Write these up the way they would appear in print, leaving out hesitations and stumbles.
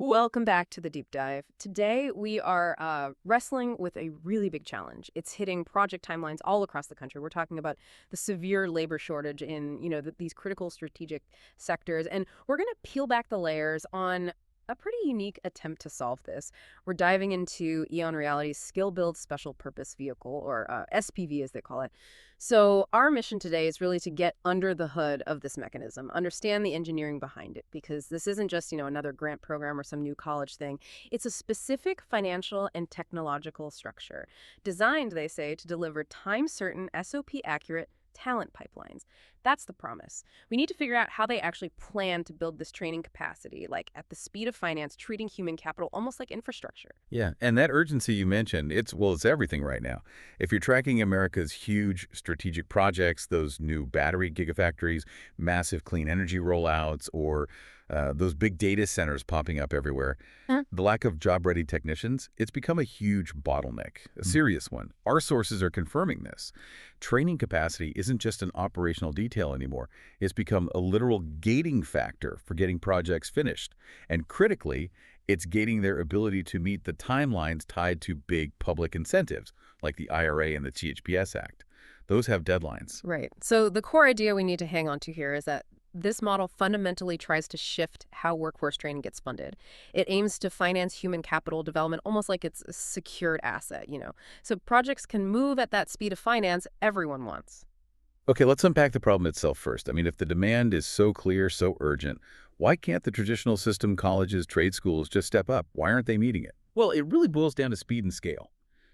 Welcome back to the deep dive. Today we are wrestling with a really big challenge. It's hitting project timelines all across the country. We're talking about the severe labor shortage in, these critical strategic sectors, and we're going to peel back the layers on a pretty unique attempt to solve this. We're diving into EON Reality's SkillBuild Special Purpose Vehicle, or SPV as they call it. So our mission today is really to get under the hood of this mechanism, understand the engineering behind it, because this isn't just, another grant program or some new college thing. It's a specific financial and technological structure designed, they say, to deliver time-certain, SOP-accurate talent pipelines. That's the promise. We need to figure out how they actually plan to build this training capacity, like at the speed of finance, treating human capital almost like infrastructure. Yeah, and that urgency you mentioned, it's everything right now. If you're tracking America's huge strategic projects, those new battery gigafactories, massive clean energy rollouts, or those big data centers popping up everywhere, the lack of job-ready technicians, it's become a huge bottleneck, a serious one. Our sources are confirming this. Training capacity isn't just an operational detail anymore. It's become a literal gating factor for getting projects finished. And critically, it's gating their ability to meet the timelines tied to big public incentives, like the IRA and the CHPS Act. Those have deadlines. Right. So the core idea we need to hang on to here is that this model fundamentally tries to shift how workforce training gets funded. It aims to finance human capital development almost like it's a secured asset. So projects can move at that speed of finance everyone wants. Okay, let's unpack the problem itself first. I mean, if the demand is so clear, so urgent, why can't the traditional system, colleges, trade schools just step up? Why aren't they meeting it? Well, it really boils down to speed and scale.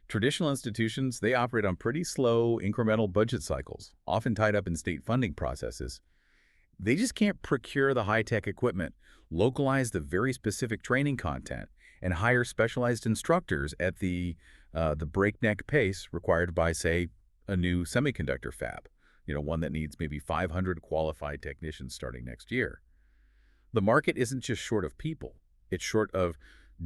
Traditional institutions, they operate on pretty slow, incremental budget cycles, often tied up in state funding processes. They just can't procure the high-tech equipment, localize the very specific training content, and hire specialized instructors at the breakneck pace required by, say, a new semiconductor fab. One that needs maybe 500 qualified technicians starting next year. The market isn't just short of people. It's short of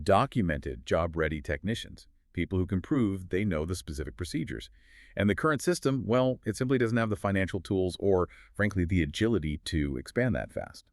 documented job-ready technicians, people who can prove they know the specific procedures. And the current system, well, it simply doesn't have the financial tools or, frankly, the agility to expand that fast.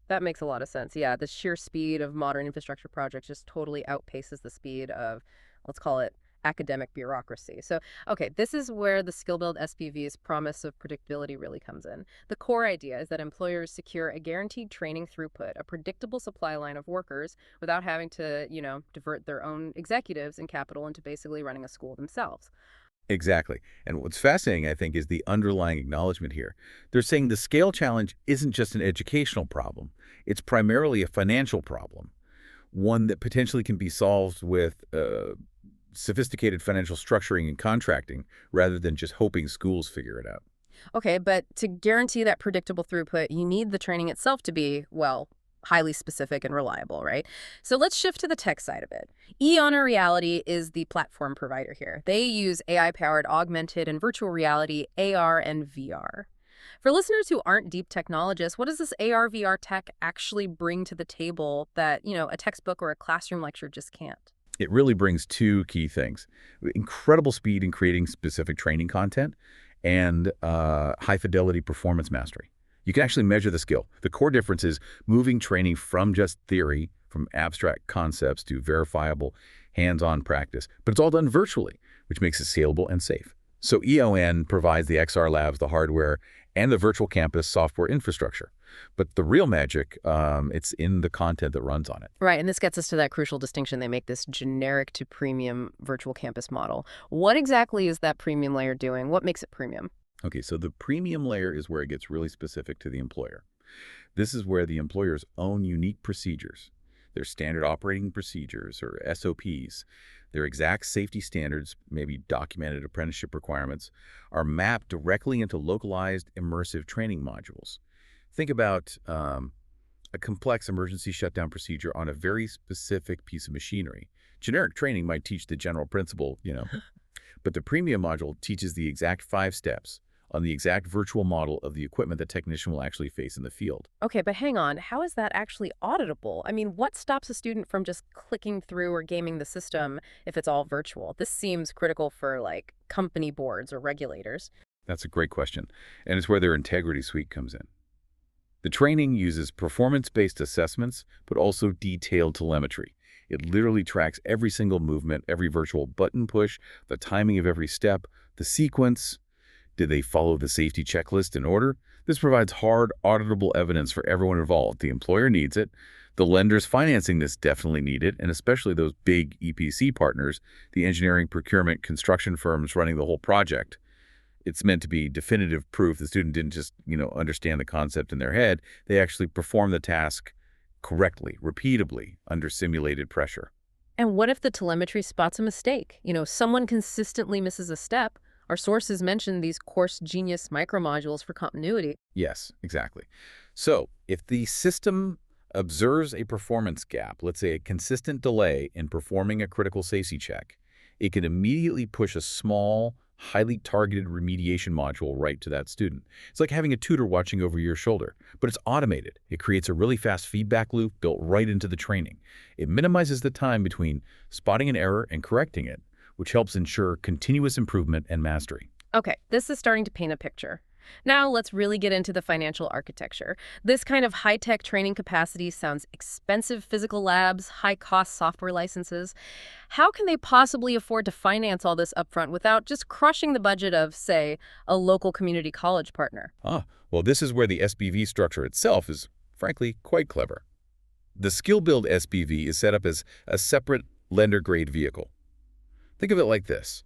That makes a lot of sense. Yeah, the sheer speed of modern infrastructure projects just totally outpaces the speed of, let's call it, academic bureaucracy. So, okay, this is where the SkillBuild SPV's promise of predictability really comes in. The core idea is that employers secure a guaranteed training throughput, a predictable supply line of workers without having to, divert their own executives and capital into basically running a school themselves. Exactly. And what's fascinating, I think, is the underlying acknowledgement here. They're saying the scale challenge isn't just an educational problem. It's primarily a financial problem, one that potentially can be solved with sophisticated financial structuring and contracting rather than just hoping schools figure it out. Okay, but to guarantee that predictable throughput, you need the training itself to be, well, highly specific and reliable, right? So let's shift to the tech side of it. EON Reality is the platform provider here. They use AI-powered augmented and virtual reality, AR and VR. For listeners who aren't deep technologists, what does this AR VR tech actually bring to the table that, a textbook or a classroom lecture just can't? It really brings two key things: incredible speed in creating specific training content and high-fidelity performance mastery. You can actually measure the skill. The core difference is moving training from just theory, from abstract concepts to verifiable hands-on practice. But it's all done virtually, which makes it scalable and safe. So EON provides the XR labs, the hardware, and the virtual campus software infrastructure. But the real magic, it's in the content that runs on it. Right, and this gets us to that crucial distinction. They make this generic to premium virtual campus model. What exactly is that premium layer doing? What makes it premium? Okay, so the premium layer is where it gets really specific to the employer. This is where the employer's own unique procedures, their standard operating procedures or SOPs, their exact safety standards, maybe documented apprenticeship requirements, are mapped directly into localized immersive training modules. Think about a complex emergency shutdown procedure on a very specific piece of machinery. Generic training might teach the general principle, but the premium module teaches the exact 5 steps on the exact virtual model of the equipment the technician will actually face in the field. Okay, but hang on. How is that actually auditable? I mean, what stops a student from just clicking through or gaming the system if it's all virtual? This seems critical for, like, company boards or regulators. That's a great question, and it's where their integrity suite comes in. The training uses performance-based assessments, but also detailed telemetry. It literally tracks every single movement, every virtual button push, the timing of every step, the sequence. Did they follow the safety checklist in order? This provides hard, auditable evidence for everyone involved. The employer needs it. The lenders financing this definitely need it, and especially those big EPC partners, the engineering, procurement, construction firms running the whole project. It's meant to be definitive proof the student didn't just, understand the concept in their head. They actually performed the task correctly, repeatably, under simulated pressure. And what if the telemetry spots a mistake? Someone consistently misses a step. Our sources mention these course genius micromodules for continuity. Yes, exactly. So if the system observes a performance gap, let's say a consistent delay in performing a critical safety check, it can immediately push a small, highly targeted remediation module right to that student. It's like having a tutor watching over your shoulder, but it's automated. It creates a really fast feedback loop built right into the training. It minimizes the time between spotting an error and correcting it, which helps ensure continuous improvement and mastery. Okay, this is starting to paint a picture. Now let's really get into the financial architecture. This kind of high-tech training capacity sounds expensive: physical labs, high-cost software licenses. How can they possibly afford to finance all this upfront without just crushing the budget of, say, a local community college partner? Well, this is where the SPV structure itself is, frankly, quite clever. The SkillBuild SPV is set up as a separate lender-grade vehicle. Think of it like this.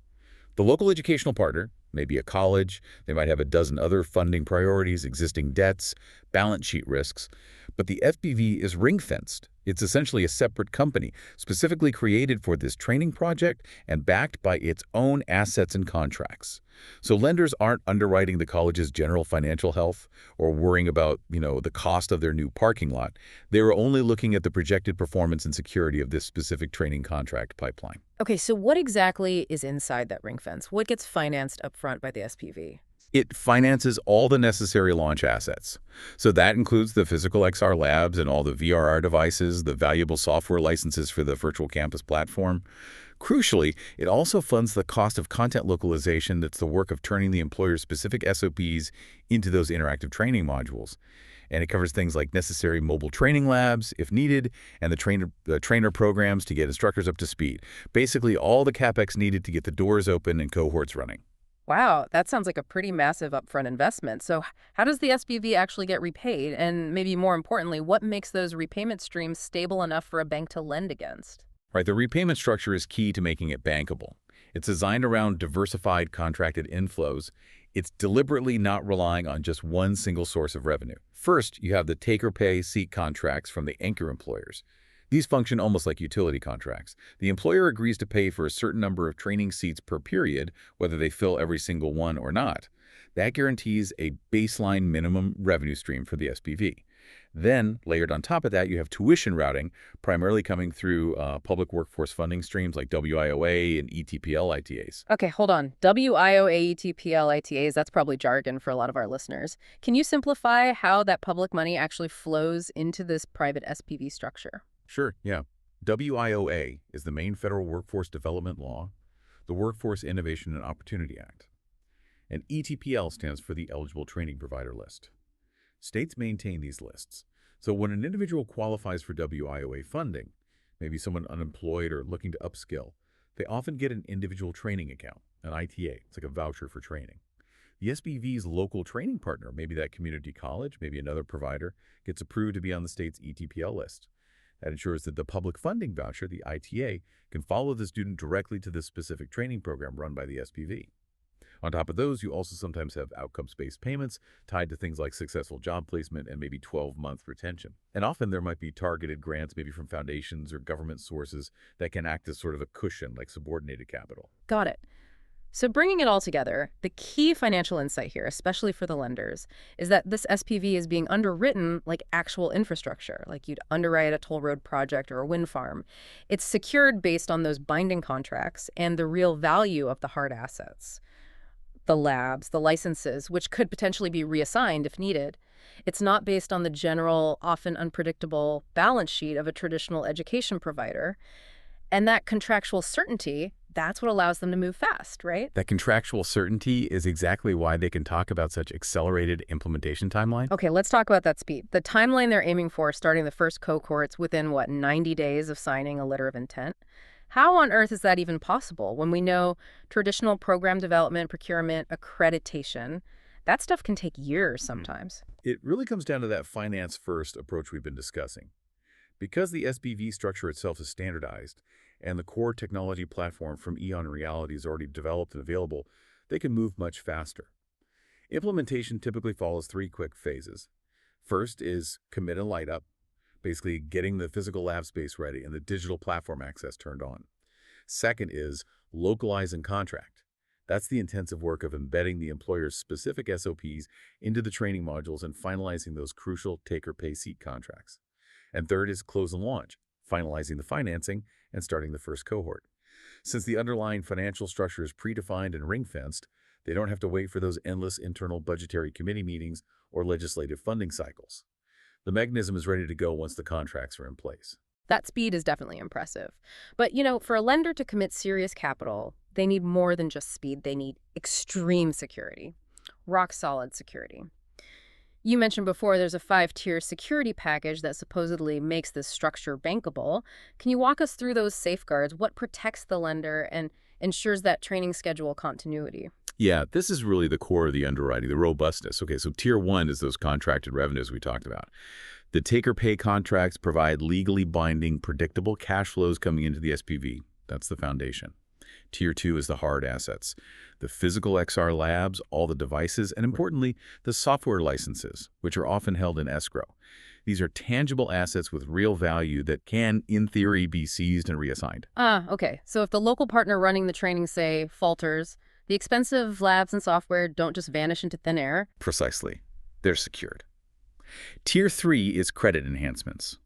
The local educational partner, maybe a college, they might have a dozen other funding priorities, existing debts, balance sheet risks, but the SPV is ring-fenced. It's essentially a separate company, specifically created for this training project and backed by its own assets and contracts. So lenders aren't underwriting the college's general financial health or worrying about, the cost of their new parking lot. They're only looking at the projected performance and security of this specific training contract pipeline. Okay, so what exactly is inside that ring fence? What gets financed upfront by the SPV? It finances all the necessary launch assets. So that includes the physical XR labs and all the VRR devices, the valuable software licenses for the virtual campus platform. Crucially, it also funds the cost of content localization. That's the work of turning the employer's specific SOPs into those interactive training modules. And it covers things like necessary mobile training labs, if needed, and the trainer programs to get instructors up to speed. Basically, all the CapEx needed to get the doors open and cohorts running. Wow, that sounds like a pretty massive upfront investment. So how does the SPV actually get repaid? And maybe more importantly, what makes those repayment streams stable enough for a bank to lend against? Right, the repayment structure is key to making it bankable. It's designed around diversified contracted inflows. It's deliberately not relying on just one single source of revenue. First, you have the take-or-pay seat contracts from the anchor employers. These function almost like utility contracts. The employer agrees to pay for a certain number of training seats per period, whether they fill every single one or not. That guarantees a baseline minimum revenue stream for the SPV. Then, layered on top of that, you have tuition routing, primarily coming through public workforce funding streams like WIOA and ETPL ITAs. Okay, hold on. WIOA, ETPL, ITAs, that's probably jargon for a lot of our listeners. Can you simplify how that public money actually flows into this private SPV structure? Sure, yeah. WIOA is the main federal workforce development law, the Workforce Innovation and Opportunity Act. And ETPL stands for the Eligible Training Provider List. States maintain these lists. So when an individual qualifies for WIOA funding, maybe someone unemployed or looking to upskill, they often get an individual training account, an ITA. It's like a voucher for training. The SPV's local training partner, maybe that community college, maybe another provider, gets approved to be on the state's ETPL list. That ensures that the public funding voucher, the ITA, can follow the student directly to the specific training program run by the SPV. On top of those, you also sometimes have outcomes-based payments tied to things like successful job placement and maybe 12-month retention. And often there might be targeted grants, maybe from foundations or government sources, that can act as sort of a cushion, like subordinated capital. Got it. So bringing it all together, the key financial insight here, especially for the lenders, is that this SPV is being underwritten like actual infrastructure, like you'd underwrite a toll road project or a wind farm. It's secured based on those binding contracts and the real value of the hard assets. The labs, the licenses, which could potentially be reassigned if needed. It's not based on the general, often unpredictable balance sheet of a traditional education provider. And that contractual certainty That's what allows them to move fast, right? That contractual certainty is exactly why they can talk about such accelerated implementation timeline. Okay, let's talk about that speed. The timeline they're aiming for, starting the first cohorts within, what, 90 days of signing a letter of intent? How on earth is that even possible when we know traditional program development, procurement, accreditation, that stuff can take years sometimes? It really comes down to that finance-first approach we've been discussing. Because the SPV structure itself is standardized, and the core technology platform from EON Reality is already developed and available, they can move much faster. Implementation typically follows three quick phases. First is commit and light up, basically getting the physical lab space ready and the digital platform access turned on. Second is localize and contract. That's the intensive work of embedding the employer's specific SOPs into the training modules and finalizing those crucial take-or-pay seat contracts. And third is close and launch, finalizing the financing and starting the first cohort. Since the underlying financial structure is predefined and ring-fenced, they don't have to wait for those endless internal budgetary committee meetings or legislative funding cycles. The mechanism is ready to go once the contracts are in place. That speed is definitely impressive. But, for a lender to commit serious capital, they need more than just speed. They need extreme security, rock-solid security. You mentioned before there's a 5-tier security package that supposedly makes this structure bankable. Can you walk us through those safeguards? What protects the lender and ensures that training schedule continuity? Yeah, this is really the core of the underwriting, the robustness. Okay, so tier one is those contracted revenues we talked about. The take-or-pay contracts provide legally binding, predictable cash flows coming into the SPV. That's the foundation. Tier 2 is the hard assets, the physical XR labs, all the devices, and importantly, the software licenses, which are often held in escrow. These are tangible assets with real value that can, in theory, be seized and reassigned. Okay. So if the local partner running the training, say, falters, the expensive labs and software don't just vanish into thin air? Precisely. They're secured. Tier 3 is credit enhancements.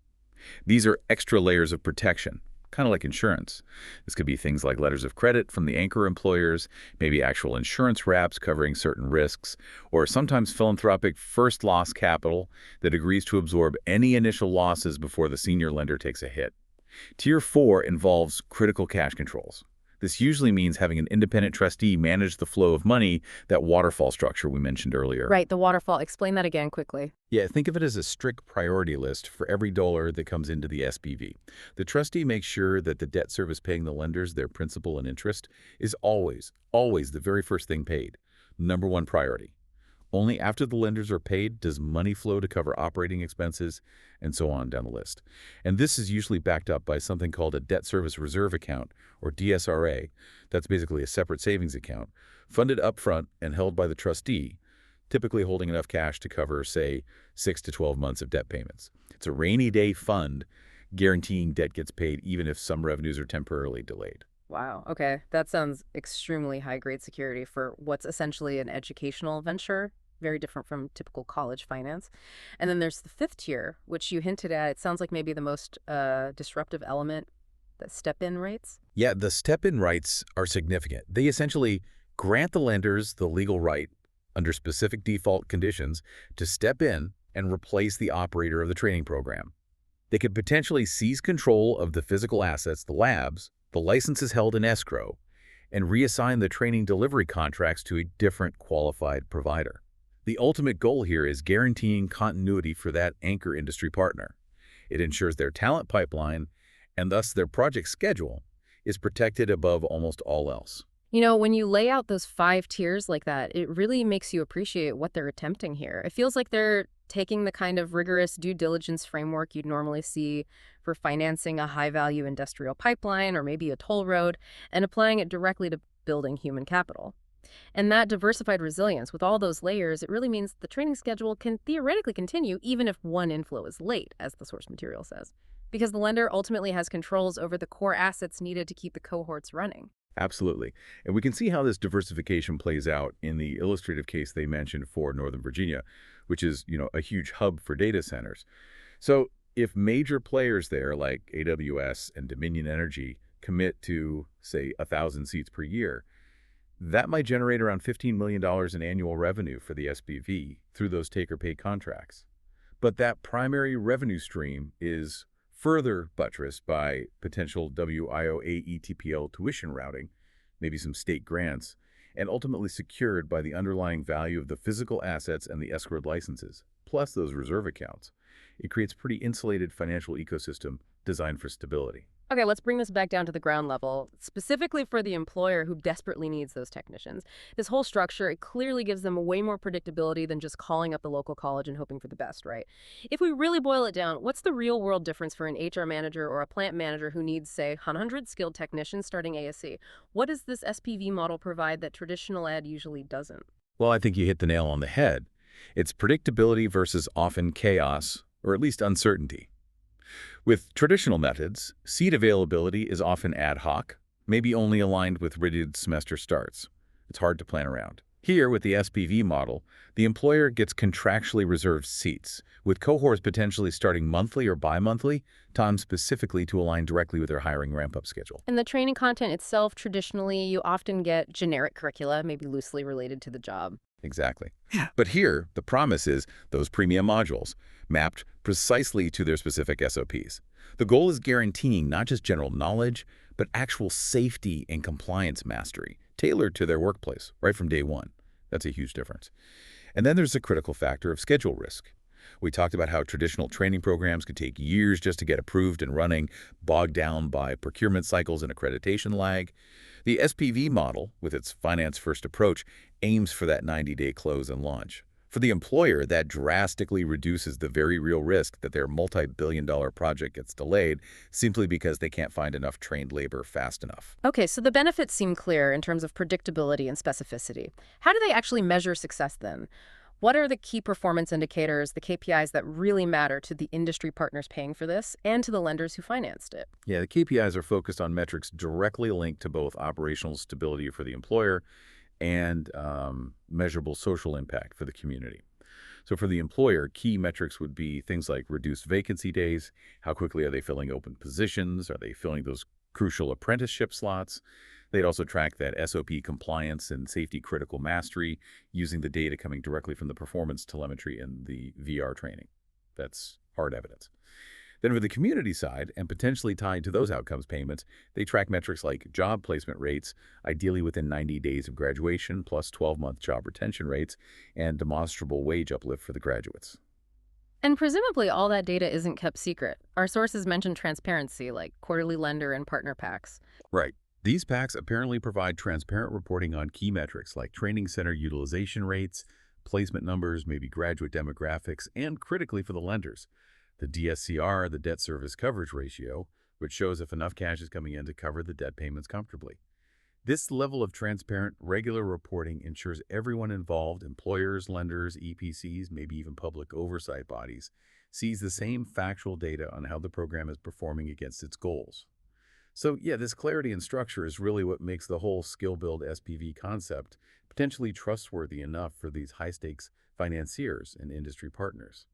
These are extra layers of protection, kind of like insurance. This could be things like letters of credit from the anchor employers, maybe actual insurance wraps covering certain risks, or sometimes philanthropic first loss capital that agrees to absorb any initial losses before the senior lender takes a hit. Tier 4 involves critical cash controls. This usually means having an independent trustee manage the flow of money, that waterfall structure we mentioned earlier. Right, the waterfall. Explain that again quickly. Yeah, think of it as a strict priority list for every dollar that comes into the SPV. The trustee makes sure that the debt service paying the lenders their principal and interest is always the very first thing paid. Number one priority. Only after the lenders are paid does money flow to cover operating expenses and so on down the list. And this is usually backed up by something called a debt service reserve account, or DSRA. That's basically a separate savings account, funded upfront and held by the trustee, typically holding enough cash to cover, say, 6 to 12 months of debt payments. It's a rainy day fund guaranteeing debt gets paid even if some revenues are temporarily delayed. Wow. Okay. That sounds extremely high-grade security for what's essentially an educational venture. Very different from typical college finance. And then there's the 5th tier, which you hinted at. It sounds like maybe the most disruptive element, the step-in rights. Yeah, the step-in rights are significant. They essentially grant the lenders the legal right, under specific default conditions, to step in and replace the operator of the training program. They could potentially seize control of the physical assets, the labs, the licenses held in escrow, and reassign the training delivery contracts to a different qualified provider. The ultimate goal here is guaranteeing continuity for that anchor industry partner. It ensures their talent pipeline, and thus their project schedule, is protected above almost all else. When you lay out those 5 tiers like that, it really makes you appreciate what they're attempting here. It feels like they're taking the kind of rigorous due diligence framework you'd normally see for financing a high-value industrial pipeline or maybe a toll road and applying it directly to building human capital. And that diversified resilience, with all those layers, it really means the training schedule can theoretically continue even if one inflow is late, as the source material says, because the lender ultimately has controls over the core assets needed to keep the cohorts running. Absolutely. And we can see how this diversification plays out in the illustrative case they mentioned for Northern Virginia, which is, a huge hub for data centers. So if major players there like AWS and Dominion Energy commit to, say, 1,000 seats per year, that might generate around $15 million in annual revenue for the SPV through those take-or-pay contracts. But that primary revenue stream is further buttressed by potential WIOA ETPL tuition routing, maybe some state grants, and ultimately secured by the underlying value of the physical assets and the escrowed licenses, plus those reserve accounts. It creates a pretty insulated financial ecosystem designed for stability. Okay, let's bring this back down to the ground level, specifically for the employer who desperately needs those technicians. This whole structure, it clearly gives them way more predictability than just calling up the local college and hoping for the best, right? If we really boil it down, what's the real world difference for an HR manager or a plant manager who needs, say, 100 skilled technicians starting ASC? What does this SPV model provide that traditional ed usually doesn't? Well, I think you hit the nail on the head. It's predictability versus often chaos, or at least uncertainty. With traditional methods, seat availability is often ad hoc, maybe only aligned with rigid semester starts. It's hard to plan around. Here, with the SPV model, the employer gets contractually reserved seats, with cohorts potentially starting monthly or bi-monthly, timed specifically to align directly with their hiring ramp-up schedule. In the training content itself, traditionally, you often get generic curricula, maybe loosely related to the job. Exactly. Yeah. But here, the promise is those premium modules, mapped precisely to their specific SOPs. The goal is guaranteeing not just general knowledge, but actual safety and compliance mastery, tailored to their workplace, right from day one. That's a huge difference. And then there's the critical factor of schedule risk. We talked about how traditional training programs could take years just to get approved and running, bogged down by procurement cycles and accreditation lag. The SPV model, with its finance-first approach, aims for that 90-day close and launch. For the employer, that drastically reduces the very real risk that their multi-billion-dollar project gets delayed simply because they can't find enough trained labor fast enough. Okay, so the benefits seem clear in terms of predictability and specificity. How do they actually measure success then? What are the key performance indicators, the KPIs that really matter to the industry partners paying for this and to the lenders who financed it? Yeah, the KPIs are focused on metrics directly linked to both operational stability for the employer and measurable social impact for the community. So for the employer, key metrics would be things like reduced vacancy days, how quickly are they filling open positions, are they filling those crucial apprenticeship slots. They'd also track that SOP compliance and safety critical mastery using the data coming directly from the performance telemetry and the VR training. That's hard evidence. Then for the community side, and potentially tied to those outcomes payments, they track metrics like job placement rates, ideally within 90 days of graduation, plus 12-month job retention rates, and demonstrable wage uplift for the graduates. And presumably all that data isn't kept secret. Our sources mention transparency, like quarterly lender and partner packs. Right. These packs apparently provide transparent reporting on key metrics like training center utilization rates, placement numbers, maybe graduate demographics, and critically for the lenders, the DSCR, the debt service coverage ratio, which shows if enough cash is coming in to cover the debt payments comfortably. This level of transparent, regular reporting ensures everyone involved, employers, lenders, EPCs, maybe even public oversight bodies, sees the same factual data on how the program is performing against its goals. So yeah, this clarity and structure is really what makes the whole SkillBuild SPV concept potentially trustworthy enough for these high-stakes financiers and industry partners.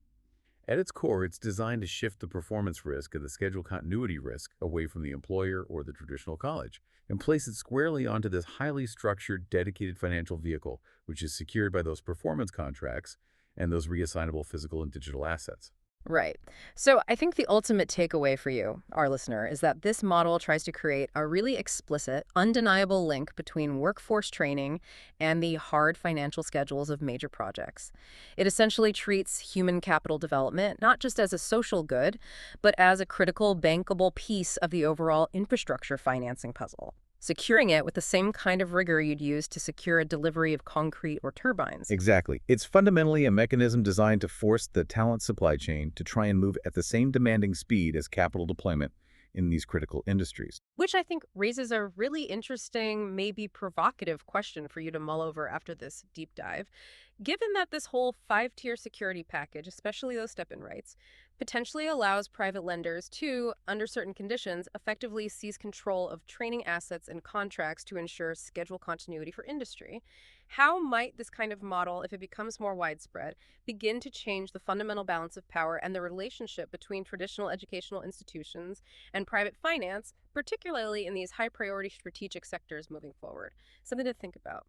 At its core, it's designed to shift the performance risk and the schedule continuity risk away from the employer or the traditional college and place it squarely onto this highly structured, dedicated financial vehicle, which is secured by those performance contracts and those reassignable physical and digital assets. Right. So I think the ultimate takeaway for you, our listener, is that this model tries to create a really explicit, undeniable link between workforce training and the hard financial schedules of major projects. It essentially treats human capital development not just as a social good, but as a critical, bankable piece of the overall infrastructure financing puzzle, securing it with the same kind of rigor you'd use to secure a delivery of concrete or turbines. Exactly. It's fundamentally a mechanism designed to force the talent supply chain to try and move at the same demanding speed as capital deployment in these critical industries. Which I think raises a really interesting, maybe provocative question for you to mull over after this deep dive. Given that this whole five-tier security package, especially those step-in rights, potentially allows private lenders to, under certain conditions, effectively seize control of training assets and contracts to ensure schedule continuity for industry, how might this kind of model, if it becomes more widespread, begin to change the fundamental balance of power and the relationship between traditional educational institutions and private finance, particularly in these high-priority strategic sectors moving forward? Something to think about.